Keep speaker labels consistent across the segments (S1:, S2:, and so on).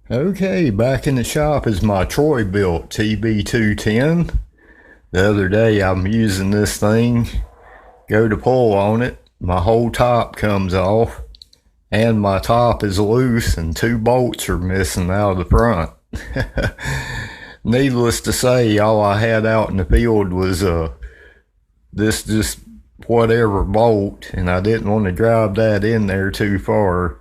S1: Okay, back in the shop is my Troy-Bilt Tb210. The other day I'm using this thing, go to pull on it, my whole top comes off, and my top is loose and two bolts are missing out of the front. Needless to say, all I had out in the field was this just whatever bolt, and I didn't want to drive that in there too far,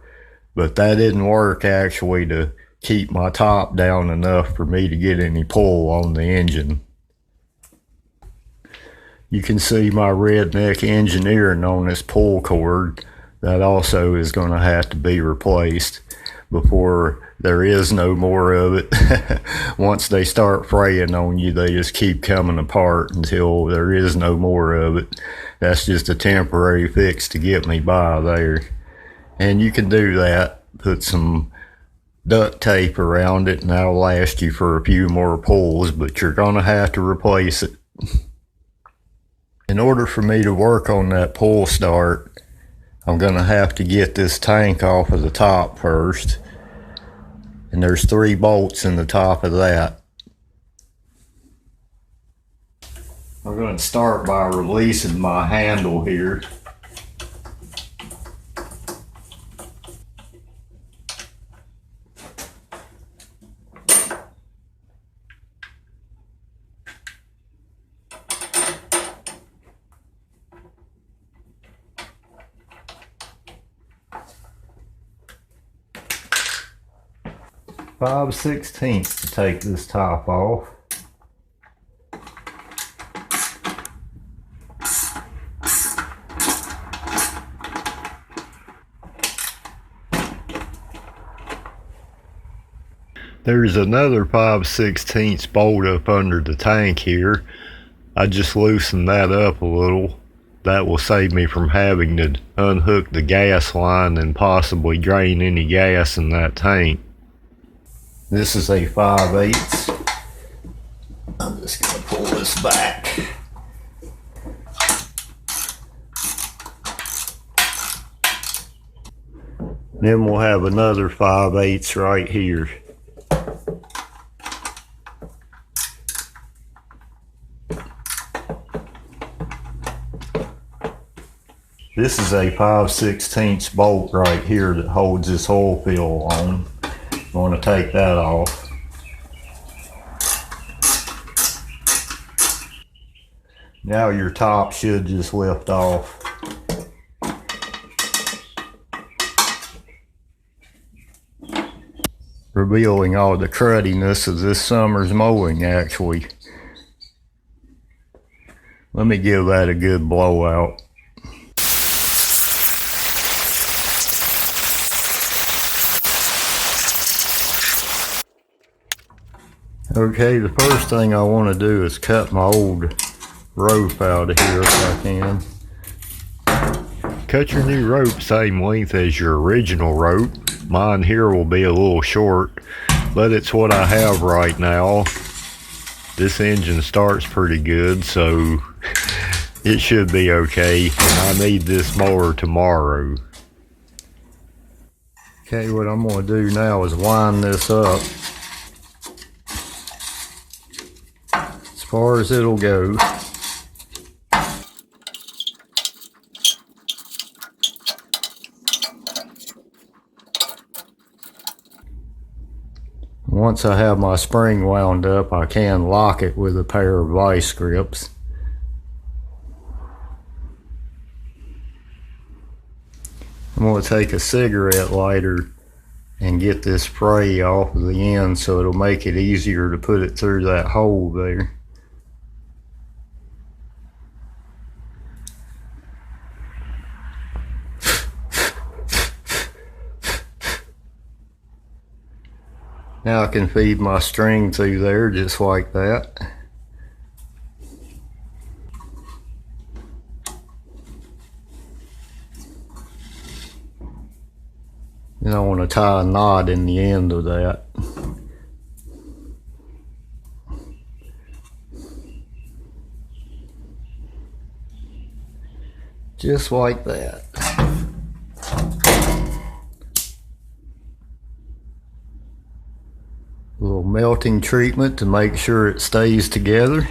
S1: but that didn't work actually to keep my top down enough for me to get any pull on the engine. You can see my redneck engineering on this pull cord. That also is going to have to be replaced before there is no more of it. Once they start fraying on you, they just keep coming apart until there is no more of it. That's just a temporary fix to get me by there. And you can do that. Put some duct tape around it and that'll last you for a few more pulls, but you're gonna have to replace it. In order for me to work on that pull start, I'm gonna have to get this tank off of the top first, and there's 3 bolts in the top of that. I'm going to start by releasing my handle here. (5/16) to take this top off. There's another 5/16 bolt up under the tank here. I just loosened that up a little. That will save me from having to unhook the gas line and possibly drain any gas in that tank. This is a 5/8. I'm just going to pull this back. Then we'll have another 5/8 right here. This is a 5/16 bolt right here that holds this oil fill on. I want to take that off. Now your top should just lift off. Revealing all the crudiness of this summer's mowing actually. Let me give that a good blowout. Okay, the first thing I want to do is cut my old rope out of here if I can. Cut your new rope same length as your original rope. Mine here will be a little short, but it's what I have right now. This engine starts pretty good, so it should be okay. And I need this mower tomorrow. Okay, what I'm going to do now is line this up as far as it'll go. Once I have my spring wound up, I can lock it with a pair of vice grips. I'm going to take a cigarette lighter and get this spray off of the end so it'll make it easier to put it through that hole there. Now I can feed my string through there just like that. Then I want to tie a knot in the end of that. Just like that. melting treatment to make sure it stays together.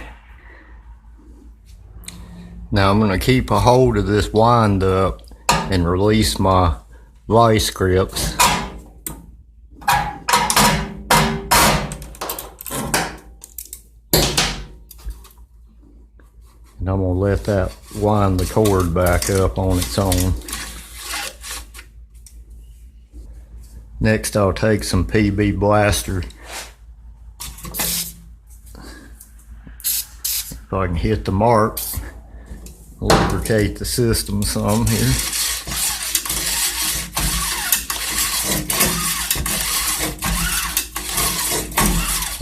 S1: Now I'm going to keep a hold of this wind up and release my vice grips. And I'm going to let that wind the cord back up on its own. Next I'll take some PB Blaster. If I can hit the mark, lubricate the system some here.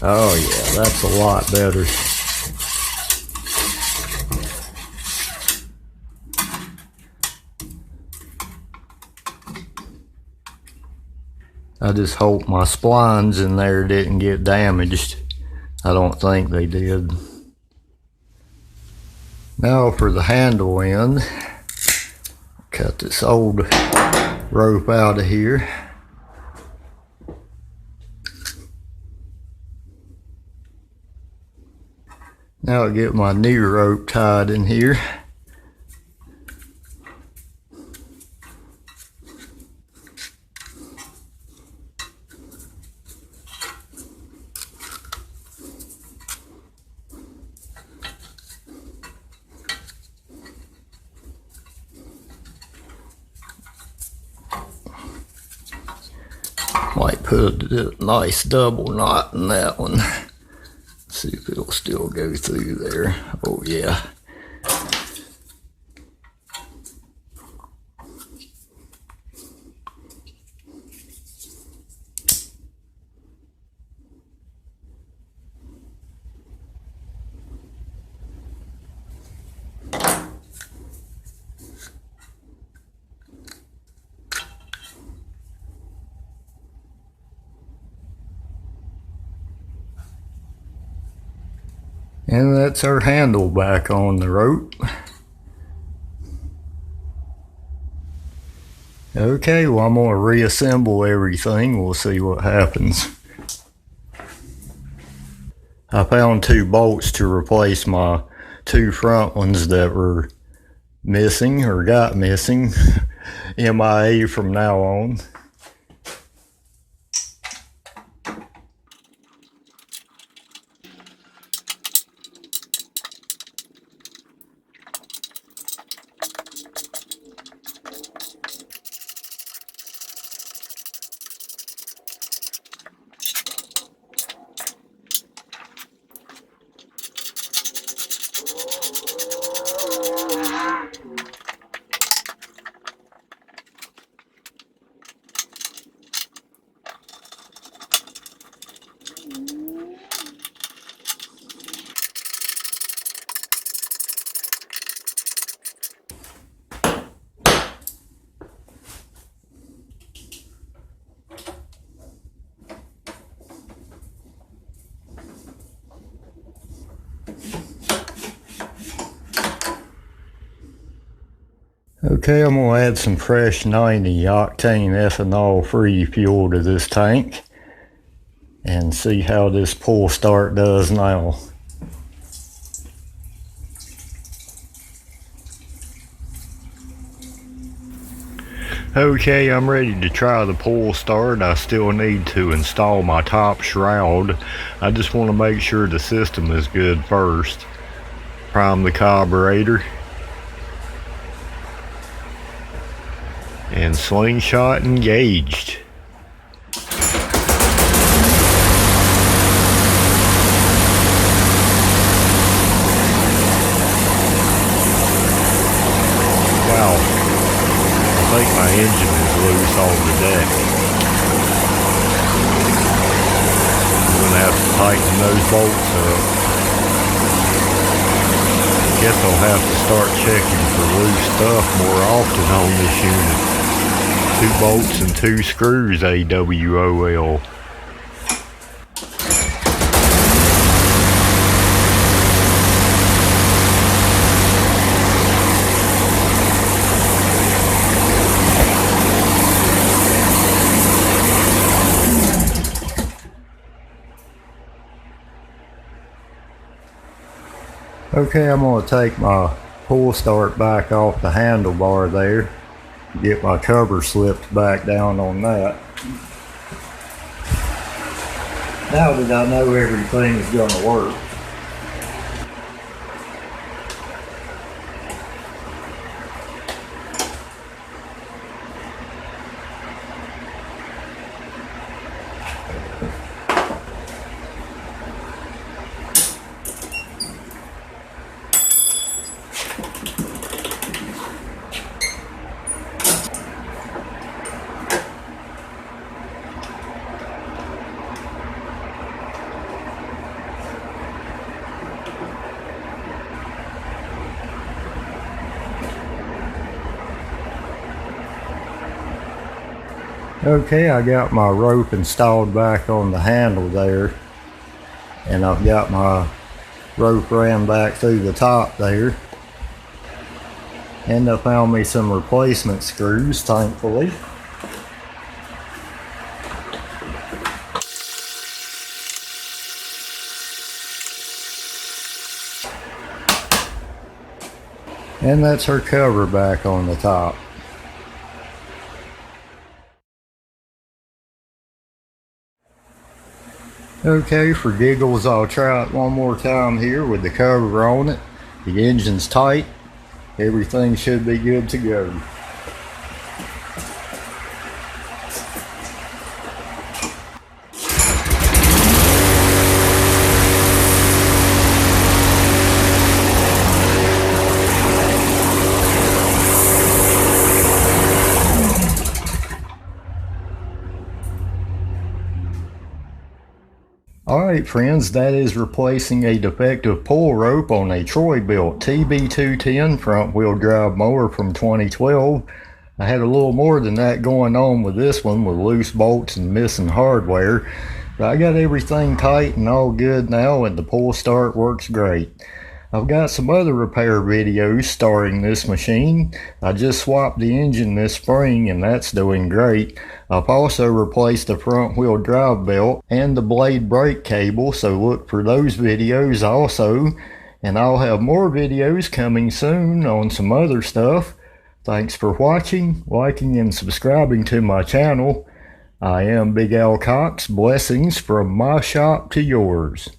S1: Oh yeah, that's a lot better. I just hope my splines in there didn't get damaged. I don't think they did. Now for the handle end, cut this old rope out of here. Now I'll get my new rope tied in here. Might put a nice double knot in that one. See if it'll still go through there. Oh yeah. And that's our handle back on the rope. Okay, well I'm going to reassemble everything. We'll see what happens. I found 2 bolts to replace my 2 front ones that were missing or got missing. MIA from now on. Okay, I'm going to add some fresh 90 octane ethanol free fuel to this tank and see how this pull start does now. Okay, I'm ready to try the pull start. I still need to install my top shroud. I just want to make sure the system is good first. Prime the carburetor. And slingshot engaged. Wow, I think my engine is loose on the deck. I'm gonna have to tighten those bolts up. Guess I'll have to start checking for loose stuff more often on this unit. 2 bolts and 2 screws, AWOL. Okay, I'm going to take my pull start back off the handlebar there, get my cover slipped back down on that. Now that I know everything's going to work. Okay, I got my rope installed back on the handle there, and I've got my rope ran back through the top there, and I found me some replacement screws, thankfully. And that's her cover back on the top. Okay, for giggles, I'll try it one more time here with the cover on it. The engine's tight. Everything should be good to go. Alright friends, that is replacing a defective pull rope on a Troy-Bilt Tb210 front wheel drive mower from 2012. I had a little more than that going on with this one with loose bolts and missing hardware. But I got everything tight and all good now, and the pull start works great. I've got some other repair videos starring this machine. I just swapped the engine this spring and that's doing great. I've also replaced the front wheel drive belt and the blade brake cable, so look for those videos also. And I'll have more videos coming soon on some other stuff. Thanks for watching, liking, and subscribing to my channel. I am Big Al Cox. Blessings from my shop to yours.